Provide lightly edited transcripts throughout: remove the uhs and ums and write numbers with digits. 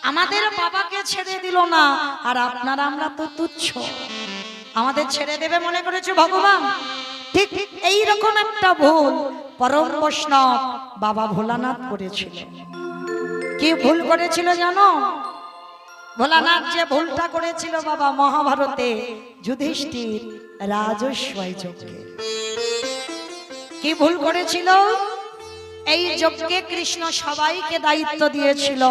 আমাদের বাবাকে ছেড়ে দিল না, আর আপনারা আমরা তো তুচ্ছ, আমাদের ছেড়ে দেবে মনে করেছে ভগবান। ঠিক এই রকম একটা ভুল পরম বৈষ্ণব বাবা ভোলানাথ করেছিল। কি ভুল করেছিল জানো? ভোলানাথ যে ভুলটা করেছিল বাবা মহাভারতে যুধিষ্ঠির রাজস্বয় যজ্ঞে। কি ভুল করেছিল? এই যজ্ঞে কৃষ্ণ সবাইকে দায়িত্ব দিয়েছিল,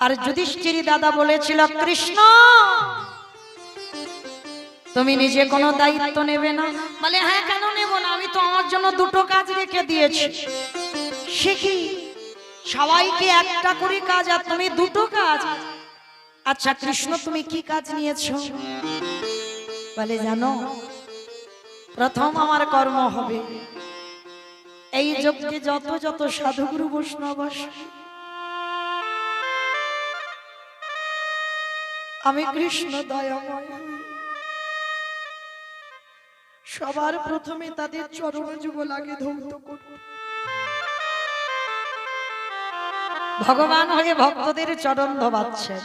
আর যুধিষ্ঠির দাদা বলেছিল কৃষ্ণ তুমি নিজে কোনো দায়িত্ব নেবে না। বলে হ্যাঁ কেন নেব না, আমি তো আমার জন্য দুটো কাজ রেখে দিয়েছি। সে কি সবাইকে একটা করে কাজ আর তুমি দুটো কাজ? আচ্ছা কৃষ্ণ তুমি কি কাজ নিয়েছো? বলে জানো প্রথম আমার কর্ম হবে এই যজ্ঞে যত যত সাধুগুরু বৈষ্ণব আসে আমি কৃষ্ণ দয়াময় সবার প্রথমে তাদের চরণ যুগল আগে ধৌত করব। ভগবান হয়ে ভক্তদের চরণ ধোবাচ্ছেন।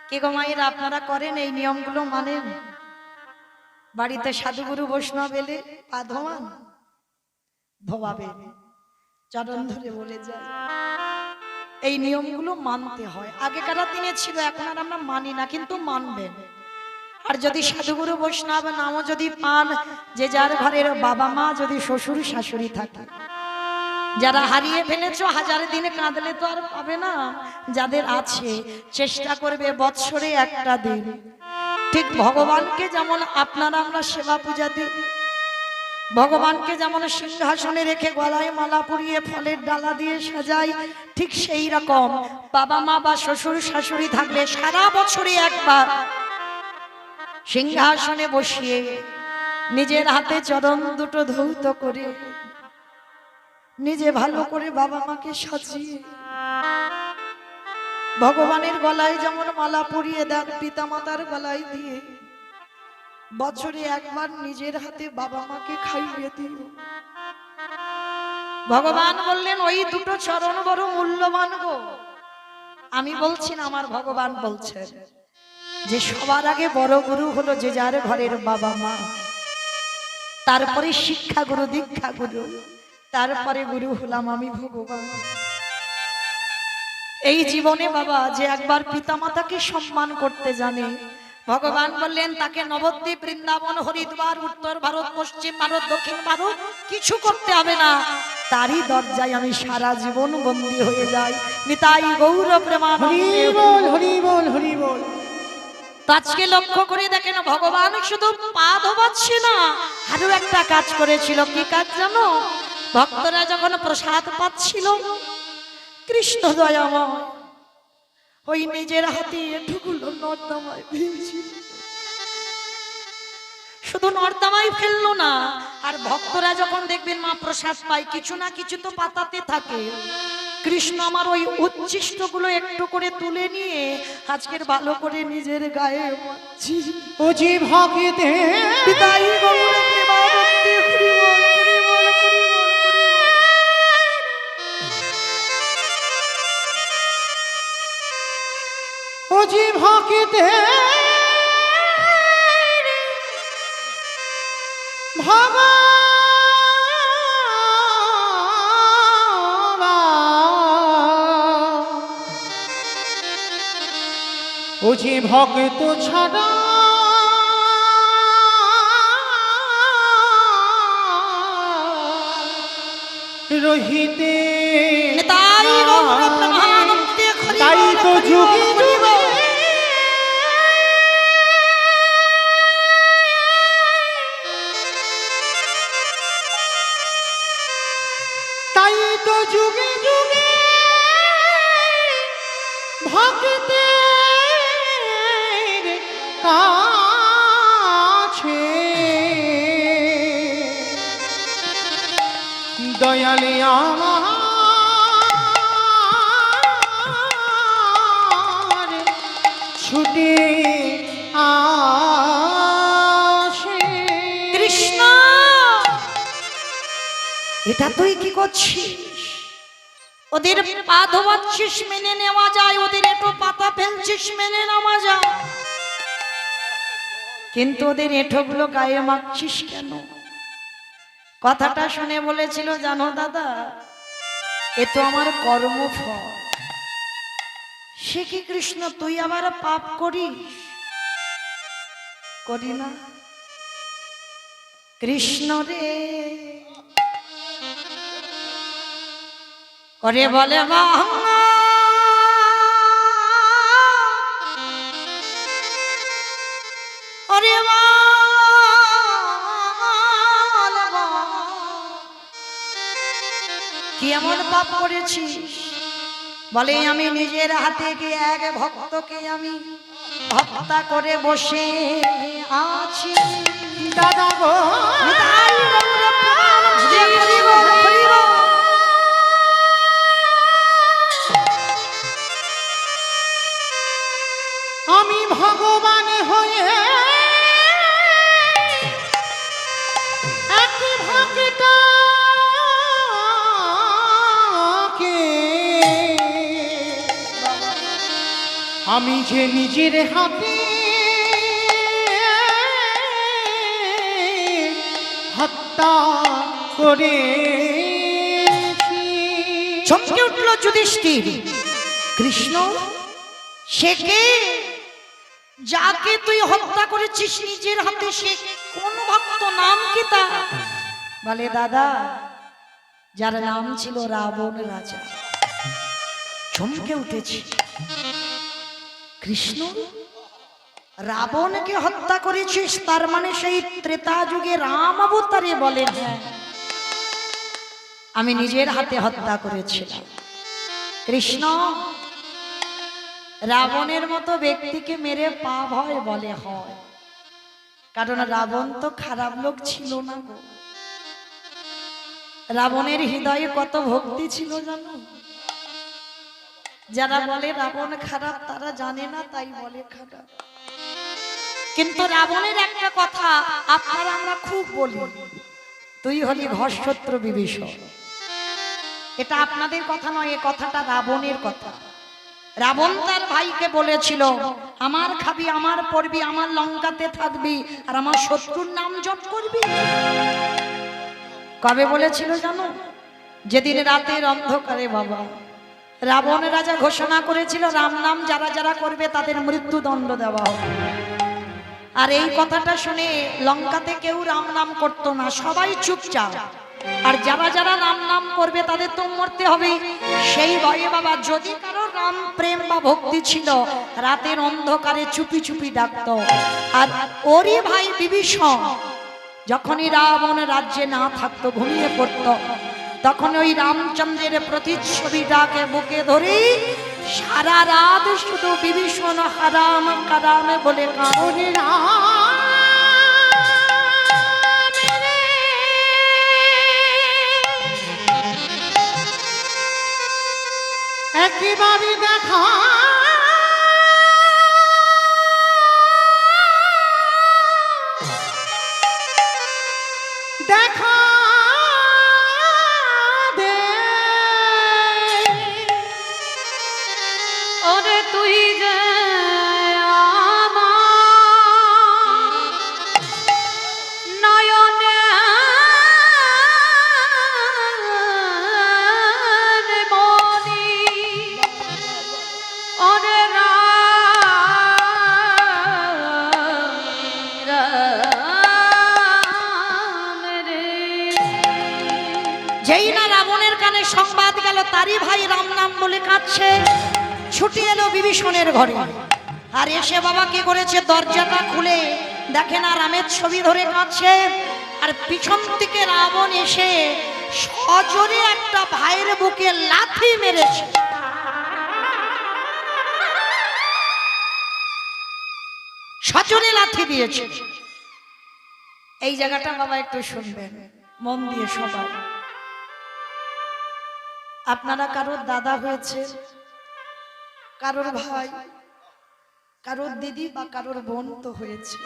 কি গো মায়েরা আপনারা করেন এই নিয়মগুলো মানেন? বাড়িতে সাধুগুরু বৈষ্ণব এলে পা ধোয়ান, ধোবাবেন, চরণ ধরে বলে যায়। এই নিয়মগুলো মানতে হয়। আগেকার দিনে ছিল, এখন আর আমরা মানি না, কিন্তু মানবেন। আর যদি সাধুগুরু বৈষ্ণব নামও যদি পান, যে যার ঘরের বাবা মা যদি শ্বশুর শাশুড়ি থাকে, যারা হারিয়ে ফেলেছো হাজার দিনে কাঁদলে তো আর পাবে না, যাদের আছে চেষ্টা করবে বৎসরে একটা দিন ঠিক ভগবানকে যেমন আপনারা আমরা সেবা পূজা দিই, ভগবানকে যেমন সিংহাসনে রেখে গলায় মালা পরিয়ে ফলের ডালা দিয়ে সাজাই, ঠিক সেই রকম বাবা মা বা শ্বশুর শাশুড়ি থাকলে সারা বছরে একবার সিংহাসনে বসিয়ে নিজের হাতে চরণ দুটো ধৌত করে নিজে ভালো করে বাবা মাকে সাজিয়ে ভগবানের গলায় যেমন মালা পরিয়ে দেন পিতা মাতার গলায় দিয়ে বছরে একবার নিজের হাতে বাবা মাকে খাইয়ে দিও। ভগবান বললেন ওই দুটো চরণ বড় মূল্যবান গো। আমি বলছি না, আমার ভগবান বলছেন যে সবার আগে বড় গুরু হলো যে যার ঘরের বাবা মা, তারপরে শিক্ষা গুরু দীক্ষা গুরু, তারপরে গুরু হলাম আমি ভগবান। এই জীবনে বাবা যে একবার পিতামাতাকে সম্মান করতে জানে, ভগবান বললেন তাকে নবদ্বীপ বৃন্দাবন হরিদ্বার উত্তর ভারত পশ্চিম ভারত দক্ষিণ ভারত কিছু করতে হবে না, তারই দরজায় আমি সারা জীবন বন্দী হয়ে যাই। নিতাই গৌর প্রেমানন্দে হরি বল হরি বল হরি বল। আজকে লক্ষ্য করে দেখেন ভগবান শুধু পা ধোবাচ্ছে না, আরো একটা কাজ করেছিল। কি কাজ জানো? ভক্তরা যখন প্রসাদ পাচ্ছিল কৃষ্ণ দয়াময় ওই নিজের হাতে এটুকুলো নর্দমায় ফেলছিল। শুধু নর্দমায় ফেললো না, আর ভক্তরা যখন দেখবেন মা প্রসাদ পায় কিছু না কিছু তো পাতাতে থাকে, কৃষ্ণ আমার ওই উচ্ছিষ্ট গুলো একটু করে তুলে নিয়ে আজকের ভালো করে নিজের গায়ে মাখছি। ও যে ভক্তে পিতাই গৌর প্রেমানন্দে হরি বল হরি বল হরি বল হরি বল। ও যে ভক্তে ও যে ভক্ত ছাড়া রহিতে তাই তো যুগে যুগে তাই তো যুগে যুগে ভক্তের কাছে দয়ালি আমার ছুটে আসে। কৃষ্ণ এটা তুই কি করছিস? ওদের পা ধোয়াচ্ছিস মেনে নেওয়া যায়, ওদের একটু পাতা ফেলছিস মেনে নেওয়া যায়, কিন্তু ওদের এঁঠোগুলো গায়ে মাখছিস কেন? কথাটা শুনে বলেছিল, জানো দাদা, এ তো আমার কর্মফল। সে কি কৃষ্ণ, তুই আবার পাপ করিস? করি না কৃষ্ণ রে। করে বলে ওরে কি এমন পাপ করেছিস? বলে আমি নিজের হাতে গিয়ে এক ভক্তকে আমি হত্যা করে বসে আছি। দাদা গো আমি ভগবান হয়ে এক ভক্তকে আমি যে নিজের হাতে হত্যা করে চমকে উঠল যুধিষ্ঠির। কৃষ্ণ সে কে, যাকে তুই হত্যা করেছিস নিজের হাতে? সে কোন ভক্ত, নাম কি তার? বলে দাদা, যার নাম ছিল রাবণ রাজা। চমকে উঠেছি, কৃষ্ণ রাবণকে হত্যা করেছিস? তার মানে সেই ত্রেতা যুগে রাম অবতারে? বলে হ্যাঁ, আমি নিজের হাতে হত্যা করেছিলাম। কৃষ্ণ রাবণের মতো ব্যক্তিকে মেরে পাপ হয়? বলে হয়, কারণ রাবণ তো খারাপ লোক ছিল না গো। রাবণের হৃদয়ে কত ভক্তি ছিল জানো? যারা বলে রাবণ খারাপ তারা জানে না, তাই বলে খারাপ। কিন্তু রাবণের একটা কথা আপনারা আমরা খুব বলি, তুই হলি ঘরশত্রু বিভীষণ। এটা আপনাদের কথা নয়, এ কথাটা রাবণের কথা। রাবণ তার ভাইকে বলেছিল, আমার খাবি, আমার পড়বি, আমার লঙ্কাতে থাকবি, আর আমার শত্রুর নাম জপ করবি। কবে বলেছিল জানো? যেদিন রাতের অন্ধকারে বাবা রাবণ রাজা ঘোষণা করেছিল, রাম নাম যারা যারা করবে তাদের মৃত্যুদণ্ড দেওয়া হবে। আর এই কথাটা শুনে লঙ্কাতে কেউ রাম নাম করতো না, সবাই চুপচাপ। আর যারা যারা রাম নাম করবে তাদের তো মরতে হবে। সেই ভয়ে বাবা যদি কারো রাম প্রেম বা ভক্তি ছিল, রাতের অন্ধকারে চুপি চুপি ডাকত। আর ওরই ভাই বিভীষণ যখনই রাবণ রাজ্যে না থাকতো, ঘুমিয়ে পড়তো, তখন ওই রামচন্দ্রের প্রতিচ্ছবিটাকে বুকে ধরে সারা রাত শুধু বিভীষণ হারাম কারাম বলে কাঁদে। একেবারে দেখা দেখা দে ওরে তুই যে যেই না রাবণের কানে সংবাদ গেল তারই ভাই রাম নাম বলে কাঁদছে, ছুটি এলো বিভীষণের ঘরে। আর এসে বাবা কি করেছে, দরজাটা খুলে দেখে না রামের ছবি ধরে কাঁদছে। আর পিছন থেকে রাবণ এসে সজোরে একটা ভাইয়ের বুকে লাথি মেরেছে। সজোরে লাথি দিয়েছে। এই জায়গাটা বাবা একটু শুনবেন মন দিয়ে সবাই। আপনারা কারোর দাদা হয়েছে, কারোর ভাই, কারোর দিদি বা কারোর বোন তো হয়েছে।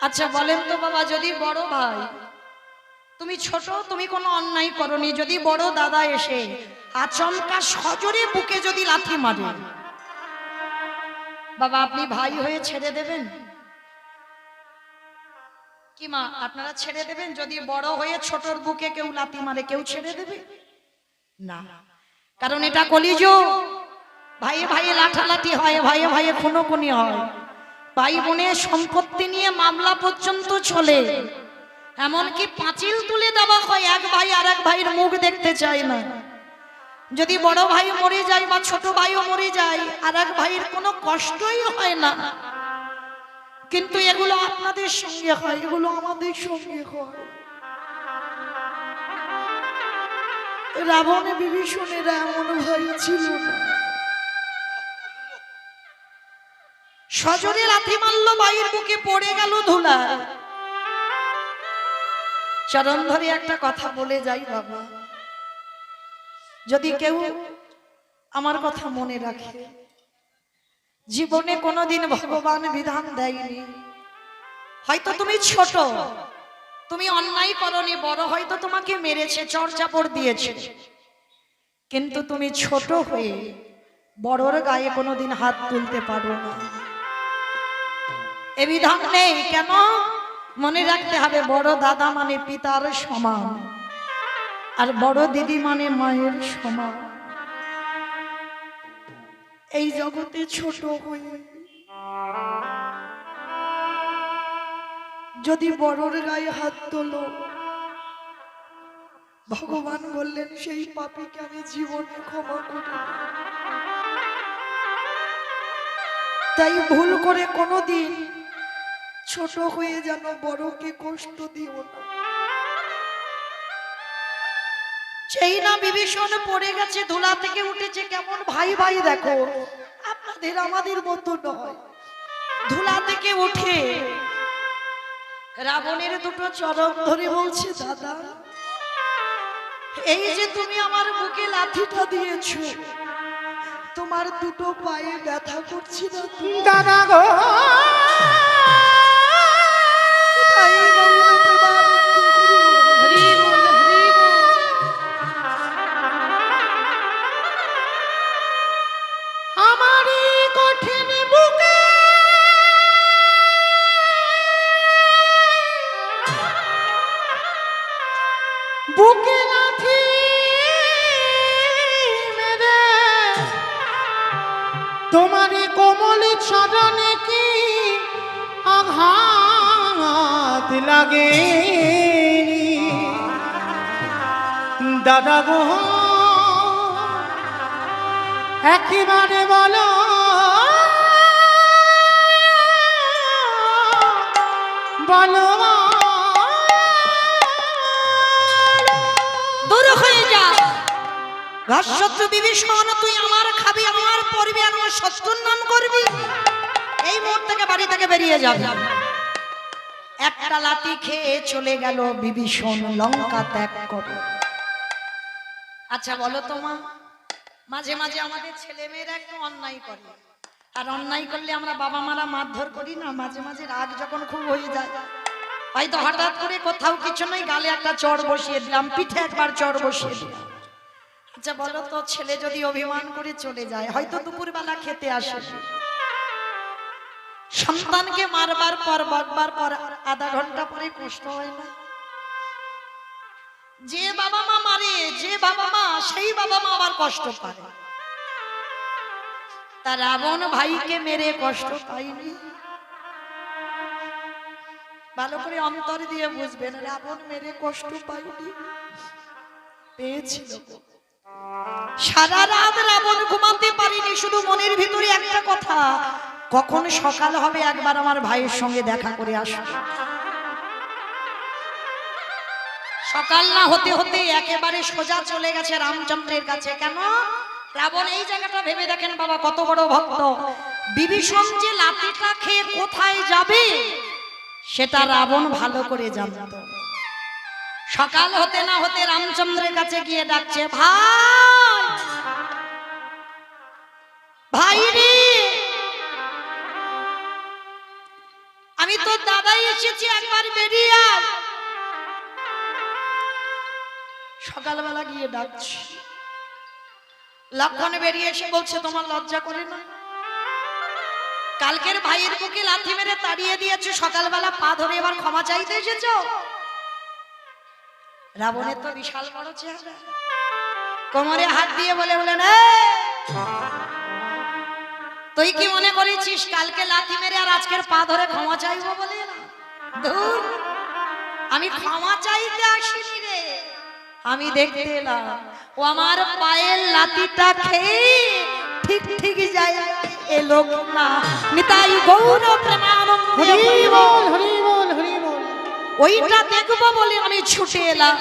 আচ্ছা বলেন তো বাবা, যদি বড় ভাই তুমি ছোট, তুমি কোনো অন্যায় করনি, যদি বড় দাদা এসে আচমকা সজোরে বুকে যদি লাথি মারে, বাবা আপনি ভাই হয়ে ছেড়ে দেবেন কি? মা আপনারা ছেড়ে দেবেন? যদি বড় হয়ে ছোটর বুকে কেউ লাথি মারে, কেউ ছেড়ে দেবে না? কারণ এটা কলিযুগ। ভাইয়ে ভাইয়ে লাঠালাঠি হয়, ভাইয়ে ভাইয়ে খুনোখুনি হয়, ভাই বোনের সম্পত্তি নিয়ে মামলা পর্যন্ত চলে, এমনকি পাঁচিল তুলে দেওয়া হয়, এক ভাই আর এক ভাইয়ের মুখ দেখতে চায় না। যদি বড় ভাই মরে যায় বা ছোট ভাইও মরে যায়, আর এক ভাইয়ের কোনো কষ্টই হয় না। কিন্তু এগুলো আপনাদের সঙ্গে হয়, এগুলো আমাদের সঙ্গে হয়। রাবণ বিভীষণের এমন ভাই ছিল না। সজোরে লাথি মারলো, ভাইয়ের বুকে পড়ে গেল ধুলা। চরণ ধরে একটা কথা বলে যাই বাবা, যদি কেউ আমার কথা মনে রাখে, জীবনে কোনোদিন ভগবান বিধান দেয়নি, হয়তো তুমি ছোট, তুমি অন্যায় করনি, বড় হয়তো তোমাকে মেরেছে, চড়চাপড় দিয়েছে, কিন্তু তুমি ছোট হয়ে বড়র গায়ে কোনোদিন হাত তুলতে পারো না, এ বিধান নেই। কেন? মনে রাখতে হবে, বড় দাদা মানে পিতার সমান, আর বড় দিদি মানে মায়ের সমান। এই জগতে ছোট হয়ে যদি বড়র গায়ে হাত তোলো, ভগবান বললেন সেই পাপীকে আমি জীবনে ক্ষমা করি না। তাই ভুল করে কোনোদিন ছোট হয়ে যেন বড়কে কষ্ট দিও না। সেই না বিভীষণ পড়ে গেছে, ধুলা থেকে উঠেছে, কেমন ভাই ভাই দেখো, আপনাদের আমাদের মতো নয়। ধুলা থেকে উঠে রাবণের দুটো চরণ ধরে বলছে, দাদা এই যে তুমি আমার বুকে লাঠিটা দিয়েছো, তোমার দুটো পায়ে ব্যথা করছি না তো? দাদা গো, তাই বাবুরা প্রেমানন্দে হরি বল, হরি বল। আমারই কঠিন বুকে বুকে লাথি মেরে তোমারই কোমল চরণে কি আঘাত লাগে দাদা গো, একেবারে বলো বলো। দূর হয়ে যা ঘাসশত্রু বিভীষণ, তুই আমার খাবি, আমার পড়বি, আর আমার শত্রুর নাম করবি। এই মুহূর্ত থেকে বাড়ি থেকে বেরিয়ে যাবে। একটা লাথি খেয়ে চলে গেল বিভীষণ, লঙ্কা ত্যাগ করে। আচ্ছা বলো তো মা, মাঝে মাঝে আমাদের ছেলে মেয়েরা একটু অন্যায় করে, আর অন্যায় করলে আমরা বাবা মারা মারধর করি না? মাঝে মাঝে রাগ যখন খুব হয়ে যায়, হয়তো হঠাৎ করে কোথাও কিছু নয়, গালে একটা চড় বসিয়ে দিলাম, পিঠে একবার চড় বসিয়ে দিলাম। আচ্ছা বলো তো, ছেলে যদি অভিমান করে চলে যায়, হয়তো দুপুরবেলা খেতে আসে, সন্তানকে মারবার পর বকবার পর আধা ঘন্টা পরে কষ্ট হয় না? যে বাবা মা মারে, যে বাবা মা, সেই বাবা মা আবার কষ্ট পায়। তা রাবণ ভাইকে মেরে কষ্ট পায়নি? ভালো করে অন্তর দিয়ে বুঝবেন, রাবণ মেরে কষ্ট পায়নি, পেয়েছিল। সারা রাত রাবণ ঘুমাতে পারিনি, শুধু মনের ভিতরে একটা কথা, কখন সকাল হবে একবার আমার ভাইয়ের সঙ্গে দেখা করে আসবো। সকাল না হতে হতে একেবারে সোজা চলে গেছে রামচন্দ্রের কাছে। কেন? রাবণ এই জায়গাটা ভেবে দেখেন বাবা, কত বড় ভক্ত। বিভীষণ যে লাঠিটা খেয়ে কোথায় যাবে সেটা রাবণ ভালো করে জানত। সকাল হতে না হতে রামচন্দ্রের কাছে গিয়ে ডাকছে, ভাই ভাই রে, আমি তো দাদাই এসেছি, একবার বেরিয়ে আয়। সকালবেলা গিয়ে ডাকছি, লক্ষণ বেরিয়ে এসে বলছে তোমার লজ্জা করে না? কালকের ভাইয়ের বুকে লাথি মেরে তাড়িয়ে দিয়েছো, সকালবেলা পা ধরে এবার ক্ষমা চাইতে এসেছো? রাবণের তো বিশাল বড় চেহারা, কোমরে হাত দিয়ে বলে বলেন, তুই কি মনে করেছিস কালকে লাথি মেরে আর আজকের পা ধরে ক্ষমা চাইবো বলে? না, ধুর, আমি ক্ষমা চাইতে আসিনি রে, আমি দেখতে এলাম ও আমার পায়ের লাথিটা খেয়ে ঠিক ঠিক যায় এলো না। নিতাই গৌর প্রেমানন্দে হরি বল হরি বল হরি বল। ওইটা দেখবো বলে আমি ছুটে এলাম।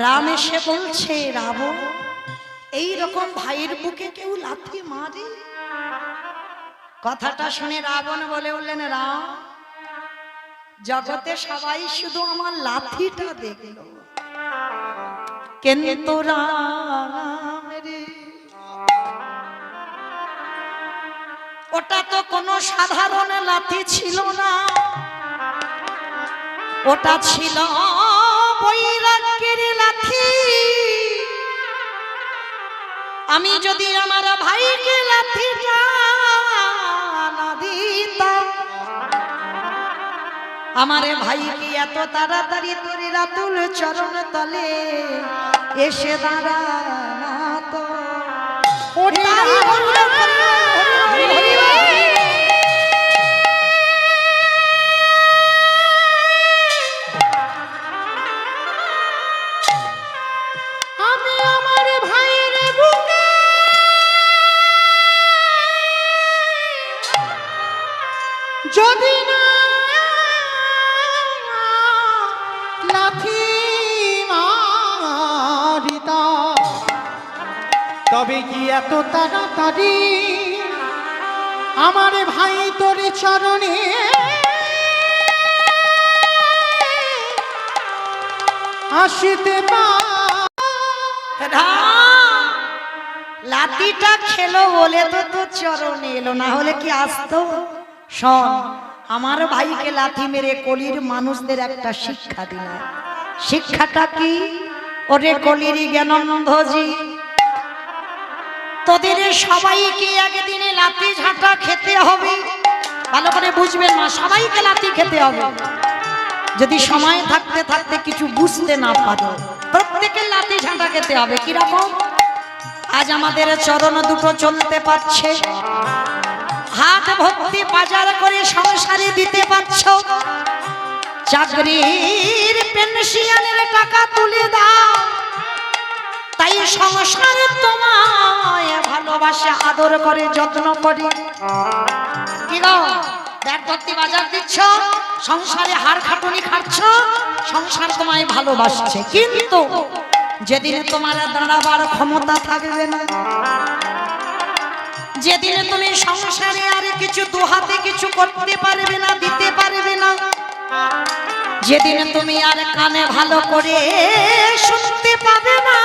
রাম এসে বলছে, রাবণ, এই রকম ভাইয়ের বুকে কেউ লাথি মারে? কথাটা শুনে রাবণ বলে উঠলেন, রাম, জগতে সবাই শুধু আমার লাথিটা দেখলো, কিন্তু রাম রে, ওটা তো কোনো সাধারণ লাথি ছিল না, ওটা ছিল বৈরাগ্যের লাথি। আমি যদি আমার ভাইকে লাথিটা না দিতাম, আমার ভাই কি এত তাড়াতাড়ি তোর রাতুল চরণ তলে এসে দাঁড়াতো? তাই বললো, আমি আমার ভাইয়ের বুকে যদি না লাথি মারিতাম, তবে কি এত তাড়াতাড়ি আমার ভাই তোর চরণে আসিতে লাঠিটা খেলো বলে তো তোর চরণে এলো, না হলে কি আসতো? শোন, আমার ভাইকে লাথি মেরে কলির মানুষদের একটা শিক্ষা দিলাম। শিক্ষাটা কি? ওরে কলির জ্ঞানন্ধজি, তোদের সবাইকে একদিনে লাথি ঝাঁটা খেতে হবে। ভালো করে বুঝবেন মা, সবাইকে লাথি খেতে হবে। যদি সময় থাকতে থাকতে কিছু বুঝতে না পারো, প্রত্যেকের লাথি ঝাঁটা খেতে হবে। কিরকম? আজ আমাদের চরণ দুটো চলতে পারছে, হাত ভর্তি বাজার করে সংসারে দিতে পারছ, চাকরির পেনশনের টাকা তুলে দাও, তাই সংসারে তোমায় ভালোবাসে, আদর করে, যত্ন করে। কি গো, ব্যাগ ভর্তি বাজার দিচ্ছ, সংসারে হাড় খাটুনি খাচ্ছ, সংসার তোমায় ভালোবাসছে। কিন্তু যেদিন তোমার দাঁড়াবার ক্ষমতা থাকবে না, যেদিন তুমি সংসারে আর কিছু দুহাতে কিছু করতে পারবে না, দিতে পারবে না, যেদিন তুমি আর কানে ভালো করে শুনতে পাবে না,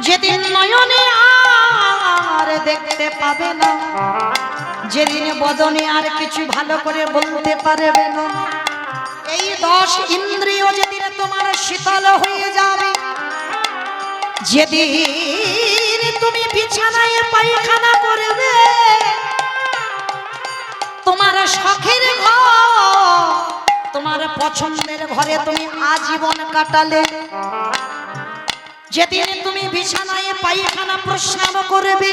যেদিন নয়নে আর দেখতে পাবে না, যেদিন বদনে আর কিছু ভালো করে বলতে পারবে না, এই 10 ইন্দ্রিয় যেদিন তোমার শীতল হয়ে যাবে, যেদিন তুমি বিছানায় পায়খানা করবে, তোমার শখের ঘর, তোমার পছন্দের ঘরে তুমি আজীবন কাটালে, যেদিন তুমি বিছানায় পায়খানা প্রস্রাব করবে,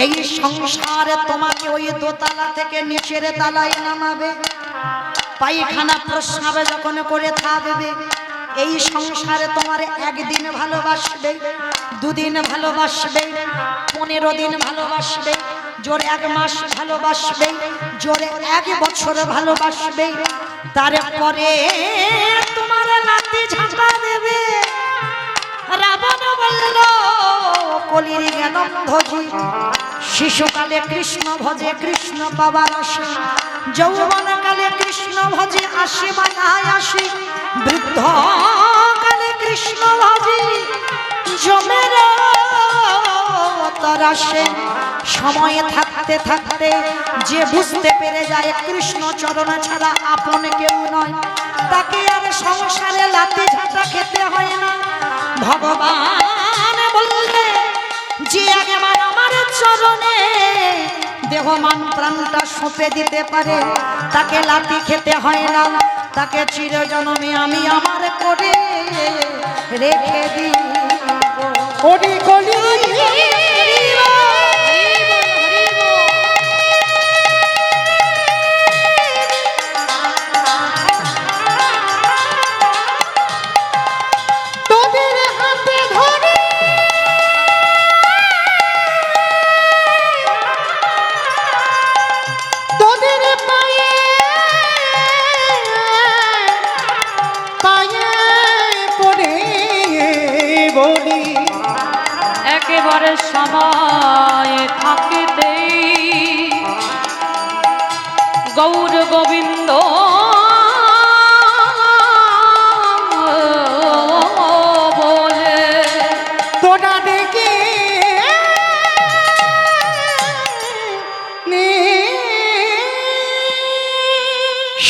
এই সংসারে তোমাকে ওই দোতলা থেকে নিচের তলায় নামাবে। পায়খানা প্রস্রাব যখন করে থাকবে, এই সংসারে তোমার একদিন ভালোবাসবে, দুদিন ভালোবাসবে, 15 দিন ভালোবাসবে, জোরে 1 মাস ভালোবাসবে, জোরে 1 বছর ভালোবাসবে, তারপরে তোমার লাঠি ঝাঁটা দেবে। রাবণ বলল, কলির জ্ঞানন্ধজি, শিশুকালে কৃষ্ণ ভজে কৃষ্ণ পাবার আসে, যৌবনকালে কৃষ্ণ ভজে আসে বানায় আসে, বৃদ্ধ কালে কৃষ্ণ ভজে জমের তরাসে। সময়ে থাকতে থাকতে যে বুঝতে পেরে যায় কৃষ্ণ চরণ ছাড়া আপন কেউ নয়, তাকে আর সংসারে লাঠি ঝাঁটা খেতে হয় না। ভগবান বললে যে একবার আমার চরণে দেহ মান প্রাণটা সঁপে দিতে পারে, তাকে লাঠি খেতে হয় না, তাকে চিরজন্মে আমি আমার করে রেখে দিই। ওরে গলি তোদের হাতে ধরে তোদের পায়ে পায়ে পড়ে বলি একেবারে সময় থাকিতেই গৌর গোবিন্দ বলে তোরা দেখে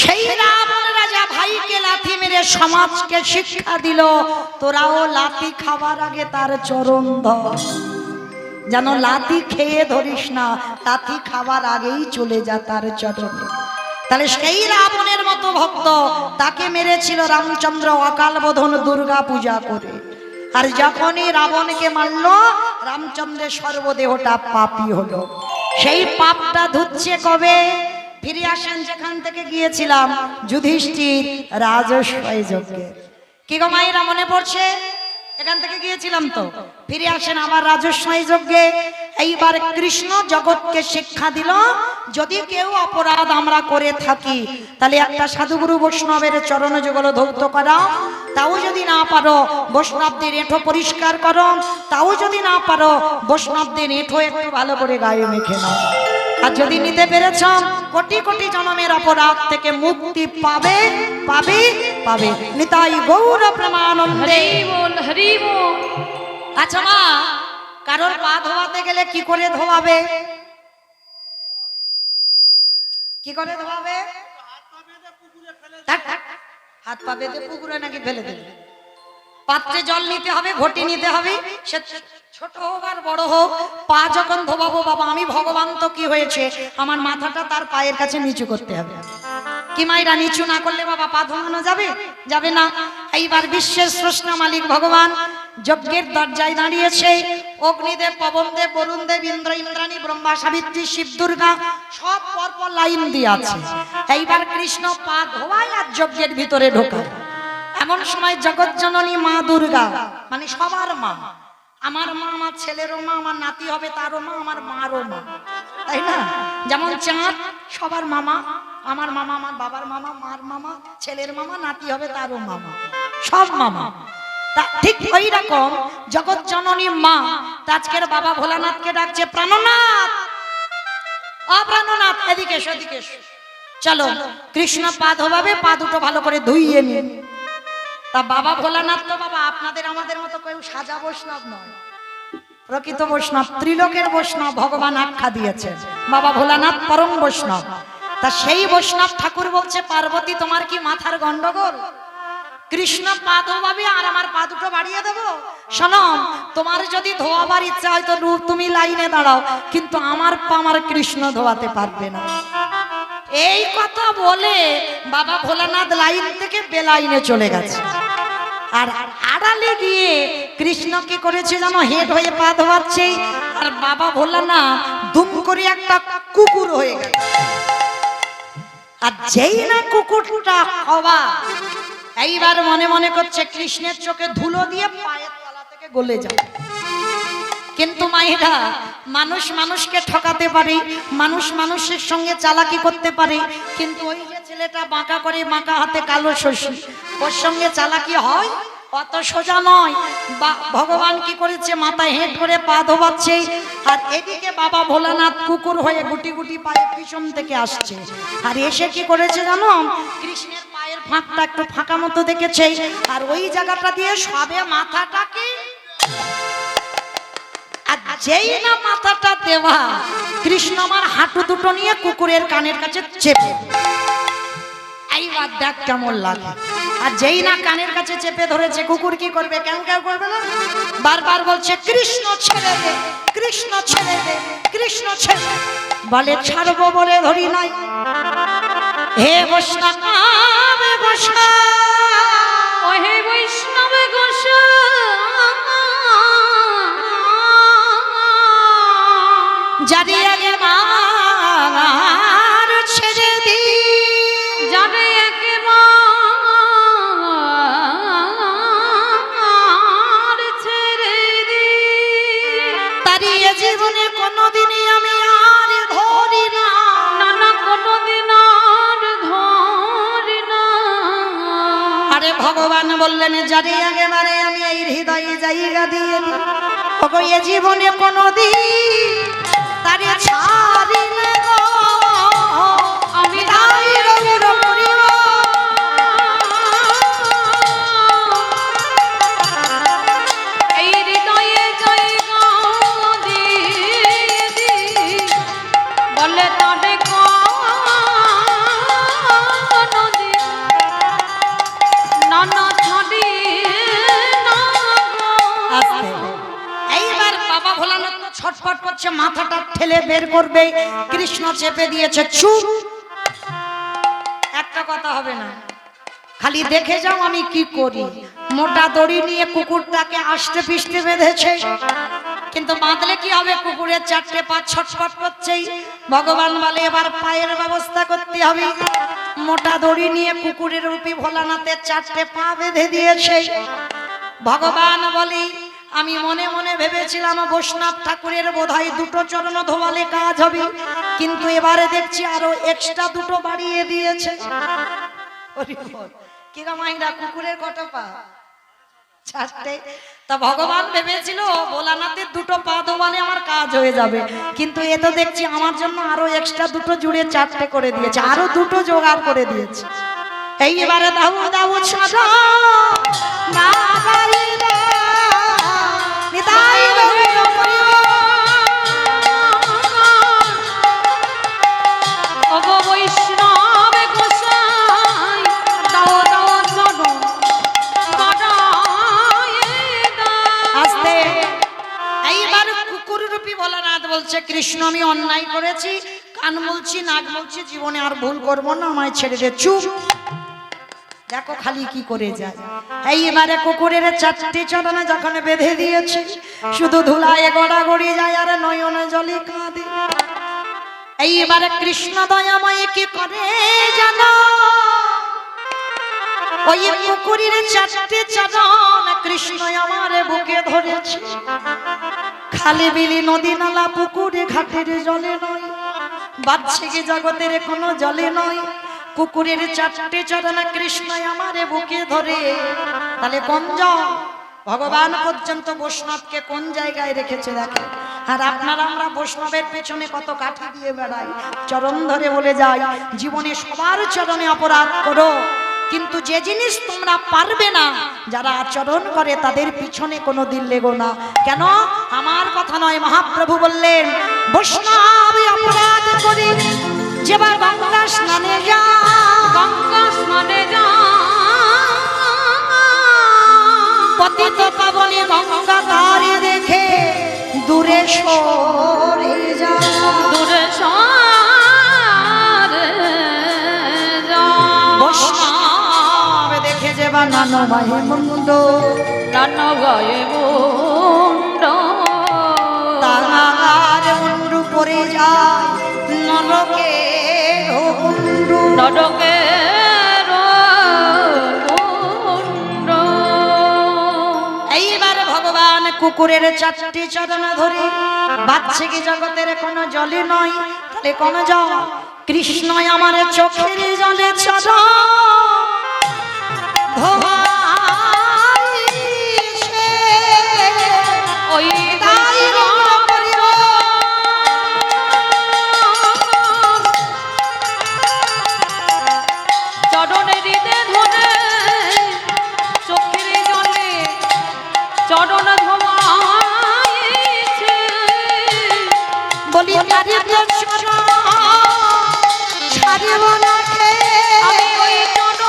সেই রাবণ রাজা ভাইকে লাথি মেরে সমাজকে শিক্ষা দিল, তোরাও লাথি খাবার আগে তার চরণ ধর। যেন লাথি খেয়ে ধরিস না, লাথি খাবার আগেই চলে যা তার চরণে। তাহলে সেই রাবণের মতো ভক্ত, তাকে মেরেছিল রামচন্দ্র অকাল বোধন দুর্গা পূজা করে। আর যখনই রাবণকে মারল, রামচন্দ্রের সর্বদেহটা পাপী হলো। সেই পাপটা ধুচ্ছে কবে? ফিরে আসেন যেখান থেকে গিয়েছিলাম, যুধিষ্ঠির রাজস্বয় যজ্ঞে। কি গো মায়েরা মনে পড়ছে? এখান থেকে গিয়েছিলাম তো। ফিরে আসেন আবার রাজস্বয় যজ্ঞে। এইবার কৃষ্ণ জগৎকে শিক্ষা দিল, যদি কেউ অপরাধ আমরা করে থাকি, তাহলে একটা সাধুগুরু বৈষ্ণবের চরণ যুগল ধৌত করা, তাও যদি না পারো বৈষ্ণবদের এঁঠো পরিষ্কার করো, তাও যদি না পারো বৈষ্ণবদের এঁঠো একটু ভালো করে গায়ে মেখে নাও। আর যদি নিতে পেরেছ, কোটি কোটি জন্মের অপরাধ থেকে মুক্তি পাবে পাবে পাবে। নিতাই গৌর প্রেমানন্দে। হরি বল হরি বল। আচ্ছা মা, কারোর পা ধোয়াতে গেলে কি করে ধোয়াবে? কি করে ধোয়াবে? থাক, থাক। হাত পা বেঁধে পুকুরে নাকি ফেলে দেবে? পাত্রে জল নিতে হবে, ঘটি নিতে হবে, সে ছোট হোক আর বড় হোক। পা যখন ধোবাবো, বাবা আমি ভগবান তো কি হয়েছে, আমার মাথাটা তার পায়ের কাছে নিচু করতে হবে। কি মাইরা নিচু না করলে বাবা পা ধোয়ানো যাবে? যাবে না। এইবার বিশ্বের স্রষ্টা মালিক ভগবান যজ্ঞের দরজায় দাঁড়িয়েছে। অগ্নিদেব, পবনদেব, বরুণদেব, ইন্দ্র, ইন্দ্রাণী, ব্রহ্মা, সাবিত্রী, শিব, দুর্গা সব পরপর লাইন দিয়ে আছে। এইবার কৃষ্ণ পা ধোয়ায় আর যজ্ঞের ভিতরে ঢোকায়। এমন সময় জগৎ জননী মা দুর্গা, মানে সবার মা, আমার মা, আমার ছেলেরও মা, আমার নাতি হবে তারও মা, আমার মারও মা, তাই না? যেমন চাঁদ সবার মামা, আমার মামা, আমার বাবার মামা, মার মামা, ছেলের মামা, নাতি হবে তারও মামা, সব মামা। তা ঠিক ওই রকম জগৎ জননী মা। আজকের বাবা ভোলানাথকে ডাকছে, প্রাণনাথ, অপ্রাণনাথ, এদিকে এসো, এদিকে এসো। চলো কৃষ্ণ পা ধোবাবে, পা দুটো ভালো করে ধুইয়ে নিন। তা বাবা ভোলানাথ তো বাবা আপনাদের আমাদের মতো কেউ সাজা বৈষ্ণব নয়, প্রকৃত বৈষ্ণব, ত্রিলোকের বৈষ্ণব ভগবান আখ্যা দিয়েছেন। বাবা ভোলানাথ পরম বৈষ্ণব। তা সেই বৈষ্ণব ঠাকুর বলছে, পার্বতী তোমার কি মাথার গন্ডগোল? কৃষ্ণ পা ধোয়াবে আর আমার পা দুটো বাড়িয়ে দেবো? শোনো, তোমার যদি ধোয়াবার ইচ্ছা হয় তো তুমি লাইনে দাঁড়াও, কিন্তু আমার পা আমার কৃষ্ণ ধোয়াতে পারবে না। এই কথা বলে বাবা ভোলানাথ লাইন থেকে বেলাইনে চলে গেছে। আর আড়ালে গিয়ে কৃষ্ণ কি করেছে জানো? হেড হয়ে পা ধোয়াচ্ছে, আর বাবা ভোলানাথ দুম করে একটা কুকুর হয়ে গেছে। আর যেই না কুকুরটা হওয়া, এইবার মনে মনে করছে কৃষ্ণের চোখে ধুলো দিয়ে পায়ের তলা থেকে গলে যাবে। কিন্তু মায়েরা, মানুষ মানুষকে ঠকাতে পারে, মানুষ মানুষের সঙ্গে চালাকি করতে পারে, কিন্তু ওই যে ছেলেটা বাঁকা করে, বাঁকা হাতে কালো শশী, ওর সঙ্গে চালাকি হয়? অত সোজা নয়। ভগবান কি করেছে? মাথায় হেঁট করে পা ধোবাচ্ছে, আর এদিকে বাবা ভোলানাথ কুকুর হয়ে গুটি গুটি পায়ে পিছন থেকে আসছে। আর এসে কি করেছে জানো? কৃষ্ণের পায়ের ফাঁকটা একটু ফাঁকা মতো দেখেছে, আর ওই জায়গাটা দিয়ে সবে মাথাটাকে, আর যেই না মাথাটা দেওয়া, কৃষ্ণ আমার হাঁটু দুটো নিয়ে কুকুরের কানের কাছে চেপে। এইবার আর দেখ কেমন লাগে। আর যেই না কানের কাছে চেপে ধরেছে, কুকুর কি করবে? কেন কেউ করবে না, বারবার বলছে কৃষ্ণ ছেড়ে দে, কৃষ্ণ ছেড়ে দে, কৃষ্ণ ছেড়ে দে। বলে ছাড়বো বলে ধরি নাই। হে বৈষ্ণব গোসাই, ও হে বৈষ্ণব গোসাই, যারে আগে মার ছেড়ে দি, যারে একেবারে ছেড়ে দি, তারি এ জীবনে কোনোদিনই আমি আর ধরি না। নানা কোনোদিন আর ধরি না। আরে ভগবান বললেন যারে একেবারে আমি এই হৃদয়ে জায়গা দিয়ে দিই, ওগো এ জীবনে কোনোদিন তারে ছাড়ি না গো, আমি তাই রৌর করিব। এই হৃদয়ে জায়গা দিয়ে দি, বলে তারে কোনোদিন নানা ছাড়ি না গো। আস্তে এইবার বাবা ভোলানাথ ছটফট করছে, মাথাটা ঠেলে বের করবে, কৃষ্ণ চেপে দিয়েছে। চুপ, একটা কথা হবে না, খালি দেখে যাও আমি কি করি। মোটা দড়ি নিয়ে কুকুরটাকে আষ্টে পিষ্টে বেঁধেছে, কিন্তু বাঁধলে কি হবে, কুকুরের চারটে পা ছটফট করছেই। ভগবান বলে এবার পায়ের ব্যবস্থা করতে হবে। মোটা দড়ি নিয়ে কুকুরের রূপী ভোলানাথের চারটে পা বেঁধে দিয়েছে। ভগবান বলি আমি মনে মনে ভেবেছিলাম বৈষ্ণব ঠাকুরের বোধহয় দুটো চরণ ধোয়ালে কাজ হবে, কিন্তু এবারে দেখছি আরো এক্সট্রা দুটো বাড়িয়ে দিয়েছে। কি গো মাইরা, কুকুরের কত পা? চারটে। তা ভগবান ভেবেছিল ভোলানাথের দুটো পা ধোয়ালে আমার কাজ হয়ে যাবে, কিন্তু এ তো দেখছি আমার জন্য আরো এক্সট্রা দুটো জুড়ে চারটে করে দিয়েছে, আরো দুটো জোগাড় করে দিয়েছে। এই এবারে দাও দাও ছাড়া না গাইলে নিতাই রইল ওগো বৈষ্ণব গোসাই, দাও দাও চরণ বাড়ায়ে দাও। আস্তে। এইবার কুকুর রূপী ভোলানাথ বলছে কৃষ্ণ আমি অন্যায় করেছি, কান বলছি নাক বলছি, জীবনে আর ভুল করবো না, আমায় ছেড়ে দে। চুপ, দেখো খালি কি করে যায়। এইবারে কুকুরের চারটি চরণে যখন বেঁধে দিয়েছে, শুধু ধুলায় গড়াগড়ি যায় আর নয়নে জলে কাঁদে। এইবারে কৃষ্ণ দয়াময় কি করে জানো, ওই কুকুরের চারটি চরণ কৃষ্ণ আমার বুকে ধরেছে। খালি বিলি নদী নালা পুকুরে ঘাটের জলে নয়, বাচ্চিকি জগতের কোনো জলে নয়, কুকুরের চারটে চরণ কৃষ্ণ আমার বুকে ধরে। তাহলে কোন জল? ভগবান পর্যন্ত বৈষ্ণবকে কোন জায়গায় রেখেছে দেখে। আর আপনারা আমরা বৈষ্ণবের পেছনে কত কাঠি দিয়ে বেড়াই, চরণ ধরে বলে যাই জীবনে সবার চরণে অপরাধ করো, কিন্তু যে জিনিস তোমরা পারবে না, যারা আচরণ করে তাদের পিছনে কোনো দিন লেগো না। কেন? আমার কথা নয়, মহাপ্রভু বললেন বৈষ্ণব অপরাধ করি যেবার গঙ্গা স্নানে যা, গঙ্গা স্নানে যা, পতিত পাবনে গঙ্গা ধারে দেখে দূরে সরে যা, দূরে সরে যা। বৈষ্ণব দেখে যে বানানো মাহে মুন্ড, নানা গায়ে মুন্ড, তাহার মুন্ডু পরে যায় নরকে কুণ্ড, নরকে মুন্ড। এইবার ভগবান কুকুরের চারটি চরণ ধরে বাচ্চিকি জগতের কোনো জলে নয়, তাহলে কোন জল? কৃষ্ণ আমার চোখের জলে চরণ ধোয়াইছে, ওই তাই রঙ করিব চরণে হৃদে ধরে, চোখের জলে চরণ ধোয়াইছে। বলি তারি চরণ ছাড়িব না, আমি ওই চরণ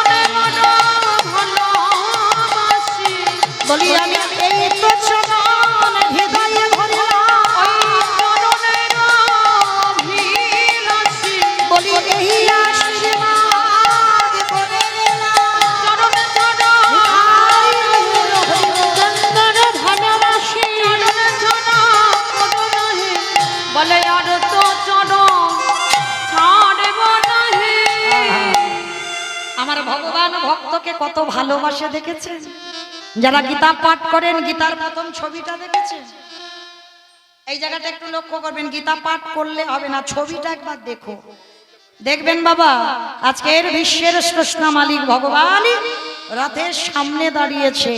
বলে আর তো চরণ ছাড়ব নাহি। আমার ভগবান ভক্তকে কত ভালোবাসে দেখেছেন? যারা গীতা পাঠ করেন গীতার প্রথম ছবিটা দেখেছেন? এই জায়গাটা একটু লক্ষ্য করবেন, গীতা পাঠ করলে হবে না, ছবিটা একবার দেখো, দেখবেন বাবা আজকের বিশ্বের স্রষ্টা মালিক ভগবান রথের সামনে দাঁড়িয়েছে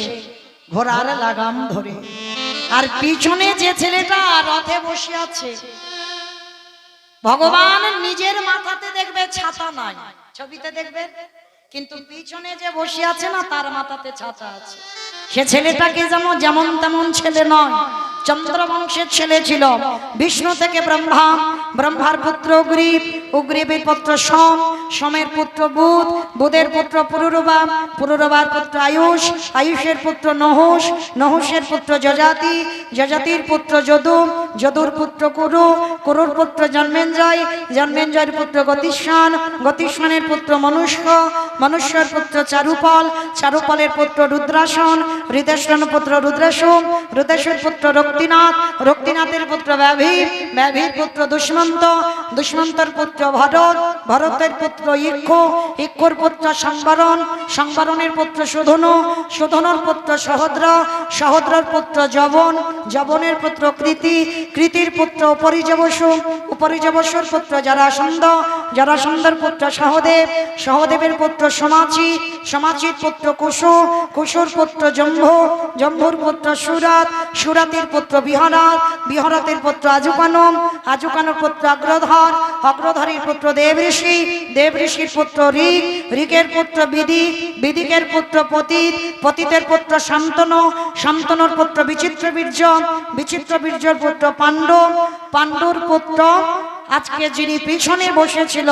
ঘোড়ার লাগাম ধরে, আর পিছনে যে ছেলেটা রথে বসে আছে ভগবান নিজের মাথাতে দেখবে ছাতা নাই, ছবিতে দেখবেন, কিন্তু পিছনে যে বসে আছে না তার মাথাতে ছাতা আছে। সে ছেলেটাকে যেমন তেমন ছেলে নয়, চন্দ্রবংশের ছেলে ছিল। বিষ্ণু থেকে ব্রহ্মা, ব্রহ্মার পুত্র উগ্রীব, উগ্রীবের পুত্র সোম, সোমের পুত্র বুধ, বুধের পুত্র পুরুরবা, পুরুরবার পুত্র আয়ুষ, আয়ুষের পুত্র নহুষ, নহুষের পুত্র যজাতি, যজাতির পুত্র যদু, যদুর পুত্র কুরু, কুরুর পুত্র জন্মেঞ্জয়, জন্মেঞ্জয়ের পুত্র গতিস্বান, গতিস্বানের পুত্র মনুষ্য, মনুষ্যের পুত্র চারুপল, চারুপলের পুত্র রুদ্রাসন, হৃদয়সনের পুত্র রুদ্রাসু, রুদ্রাসুর পুত্র রক্তিনাথ, রক্তিনাথের পুত্র ব্যাভীর, ব্যাভীর পুত্র দুষ্মন্ত, দুষ্মন্তর পুত্র ভরত, ভরতের পুত্র ইক্ষু, ইক্ষুর পুত্র সংবরণ, সংবরণের পুত্র সুধনু, সুধনুর পুত্র সহদ্র, সহদ্রর পুত্র যবন, যবনের পুত্র কৃতি, কৃতির পুত্র উপরিজবসু, উপরিজবসুর পুত্র জরাসন্ধ, জরাসন্ধর পুত্র সহদেব, সহদেবের পুত্র সমাচি, সমাচির পুত্র কুশু, কুশুর পুত্র জম্ভু, জম্ভুর পুত্র সুরাত, সুরাতের পুত্র বিহরাত, বিহরাতের পুত্র আজুকানম, আজুকানোর পুত্র অগ্রধর, অগ্রধরের পুত্র দেবঋষি, দেবঋষির পুত্র ঋক, ঋকের পুত্র বিদি, বিদিকের পুত্র পতিত, পতিতের পুত্র শান্তনু, শান্তনুর পুত্র বিচিত্রবীর্য, বিচিত্রবীর্যর পুত্র পাণ্ডু, পাণ্ডুর পুত্র আজকে যিনি পিছনে বসেছিল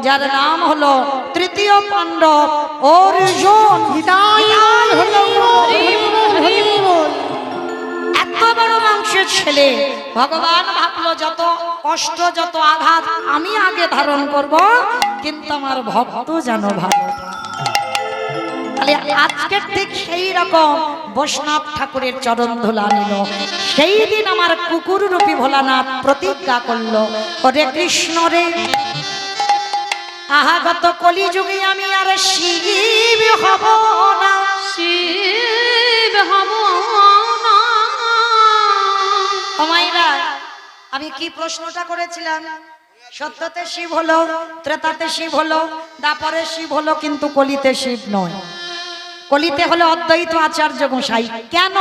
যার নাম হলো তৃতীয় পাণ্ডব অর্জুন। এত বড় বংশের ছেলে, ভগবান ভাবলো যত কষ্ট যত আঘাত আমি আগে ধারণ করব, কিন্তু আমার ভক্ত যেন ভালো থাকে। তাহলে আজকের ঠিক সেই রকম বৈষ্ণব ঠাকুরের চরণ ধুলা নিল। সেই দিন আমার কুকুর রূপী ভোলানাথ প্রতিজ্ঞা করলো, ওরে কৃষ্ণ রে, আহাগত কলিযুগে আমি আর শিব হব না, শিব হব না। মায়েরা আমি কি প্রশ্নটা করেছিলাম? সত্যতে শিব হলো, ত্রেতাতে শিব হলো, দাপরে শিব হলো, কিন্তু কলিতে শিব নয়। কলিতে হলো অদ্বৈত আচার্য গোসাই। কেন?